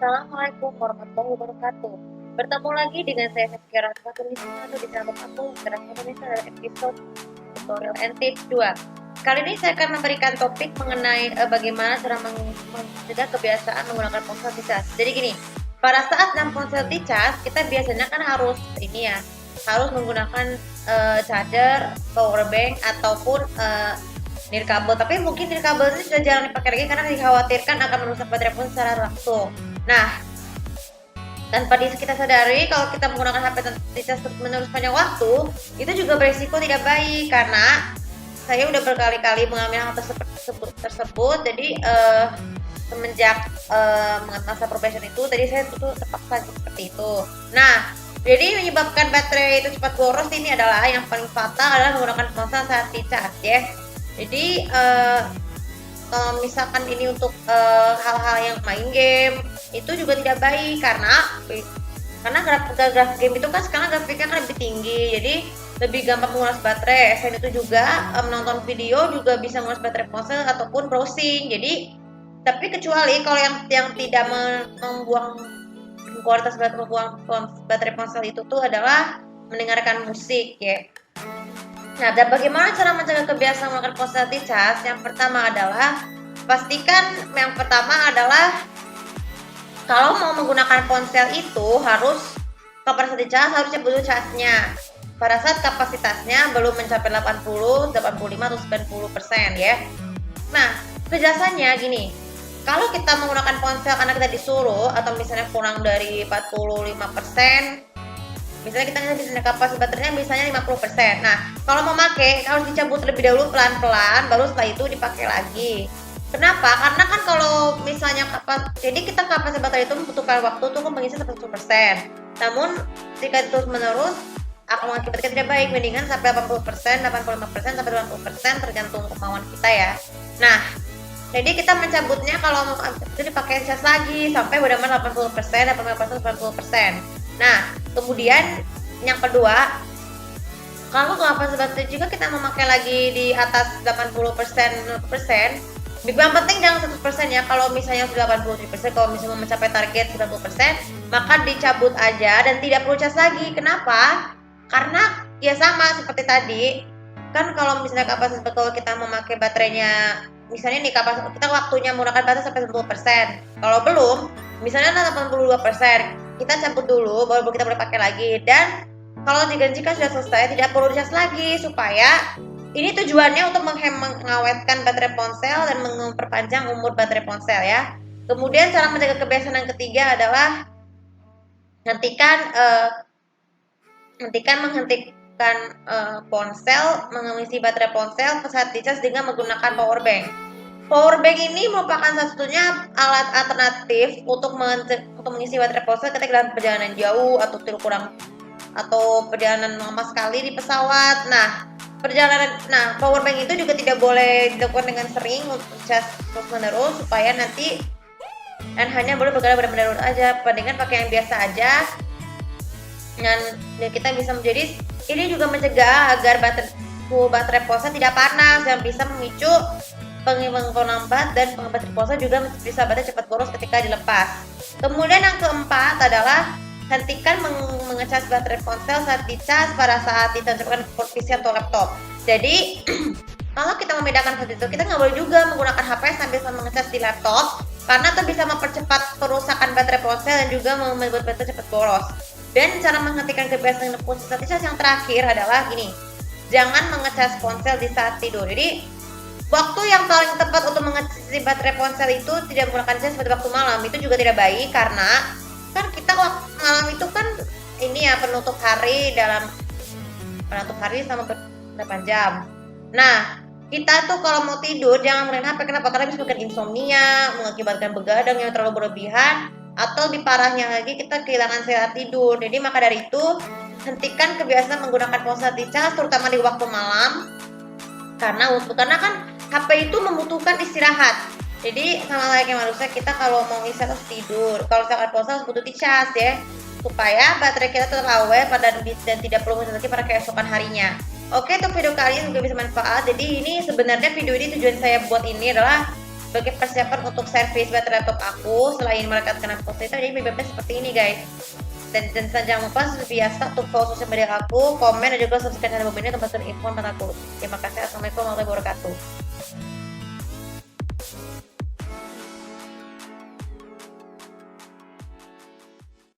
Assalamualaikum warahmatullahi wabarakatuh. Bertemu lagi dengan saya Saskia Ratna di channel aku Gerak Indonesia dalam episode tutorial and tips 2. Kali ini saya akan memberikan topik mengenai bagaimana cara mencegah kebiasaan menggunakan ponsel di cas. Jadi gini, pada saat ponsel di cas, kita biasanya kan harus harus menggunakan charger, power bank ataupun nirkabel. Tapi mungkin nirkabel ini sudah jarang dipakai lagi karena dikhawatirkan akan merusak baterai pun secara langsung. Nah, tanpa kita sadari kalau kita menggunakan HP terus menerus panjang waktu, itu juga berisiko tidak baik karena saya udah berkali-kali mengalami hal tersebut. Jadi semenjak masa probation itu, tadi saya tuh terpaksa seperti itu. Nah, jadi menyebabkan baterai itu cepat boros ini adalah yang paling fatal adalah menggunakan ponsel saat dicas ya. Jadi kalau misalkan ini untuk hal-hal yang main game itu juga tidak baik karena grafik game itu kan sekarang grafiknya kan lebih tinggi, jadi lebih gampang menguras baterai. Selain itu juga menonton video juga bisa menguras baterai ponsel ataupun browsing. Jadi tapi kecuali kalau yang tidak membuang kualitas baterai ponsel itu tuh adalah mendengarkan musik ya. Nah, dan bagaimana cara mencegah kebiasaan menggunakan ponsel di cas? Yang pertama adalah kalau mau menggunakan ponsel itu harus kapasitas di cas harusnya dulu casnya. Pada saat kapasitasnya belum mencapai 80, 85 atau 90% ya. Nah, penjelasannya gini. Kalau kita menggunakan ponsel karena kita disuruh atau misalnya kurang dari 45%, misalnya kita bisa kapasitas baterainya misalnya 50%. Nah, kalau mau pakai harus dicabut terlebih dahulu pelan-pelan, baru setelah itu dipakai lagi. Kenapa? Karena kan kalau misalnya jadi kita kapasitas baterai itu membutuhkan waktu untuk mengisi 100%. Namun jika terus menerus akan mengakibatkan tidak baik, mendingan sampai 80%, 85% sampai 90% tergantung kemauan kita ya. Nah, jadi kita mencabutnya kalau mau itu dipakai cas lagi sampai benar-benar 80%, 85%, 90%. Nah, kemudian yang kedua, kalau kapasitas baterai juga kita memakai lagi di atas 80%, yang penting jangan 100% ya. Kalau misalnya sudah 83%, kalau misalnya mencapai target 90%, maka dicabut aja dan tidak perlu cas lagi. Kenapa? Karena ya sama seperti tadi, kan kalau misalnya kapasitas kalau kita memakai baterainya, misalnya nih kapasitas kita waktunya menggunakan baterai sampai 90%. Kalau belum, misalnya 82%, kita cabut dulu baru kita boleh pakai lagi. Dan kalau jika sudah selesai tidak perlu dicas lagi, supaya ini tujuannya untuk mengawetkan baterai ponsel dan memperpanjang umur baterai ponsel ya. Kemudian cara menjaga kebiasaan yang ketiga adalah menghentikan ponsel, mengisi baterai ponsel saat dicas dengan menggunakan power bank. Power bank ini merupakan satu-satunya alat alternatif untuk mengisi baterai ponsel ketika dalam perjalanan jauh atau perjalanan lama sekali di pesawat. Nah, power bank itu juga tidak boleh dilakukan dengan sering untuk cas terus menerus, supaya nanti dan hanya boleh benar-benar aja, bandingkan pakai yang biasa aja. Dan kita bisa menjadi ini juga mencegah agar baterai ponsel tidak panas yang bisa memicu penglambat, dan baterai ponsel juga bisa cepat boros ketika dilepas. Kemudian yang keempat adalah hentikan mengecas baterai ponsel saat dicas pada saat ditancapkan ke PC atau laptop. Jadi kalau kita membedakan seperti itu, kita nggak boleh juga menggunakan HP sambil mengecas di laptop, karena itu bisa mempercepat kerusakan baterai ponsel dan juga membuat baterai cepat boros. Dan cara menghentikan kebiasaan ponsel saat dicas yang terakhir adalah gini, jangan mengecas ponsel di saat tidur. Jadi waktu yang paling tepat untuk mengecas baterai ponsel itu tidak menggunakan cas pada waktu malam. Itu juga tidak baik karena kan kita waktu malam itu kan ini ya penutup hari selama 8 jam. Nah, kita tuh kalau mau tidur jangan main HP. Kenapa? Karena bisa menyebabkan insomnia, mengakibatkan begadang yang terlalu berlebihan, atau lebih parahnya lagi kita kehilangan sehat tidur. Jadi maka dari itu hentikan kebiasaan menggunakan ponsel di cas terutama di waktu malam, karena kan HP itu membutuhkan istirahat. Jadi sama layaknya manusia, kita kalau mau istirahat harus tidur. Kalau misalkan ponsel harus butuh dicas ya, supaya baterai kita tetap awet dan tidak perlu lagi pada keesokan harinya. Oke, untuk video kali ini juga bisa manfaat. Jadi ini sebenarnya video ini tujuan saya buat ini adalah sebagai persiapan untuk servis baterai laptop aku selain merekatkan positif, jadi penyebabnya seperti ini guys. Dan jangan lupa seperti biasa untuk follow sosial media aku, komen dan juga subscribe channel ini untuk mendapatkan info tentang aku. Terima kasih. Assalamualaikum warahmatullahi wabarakatuh.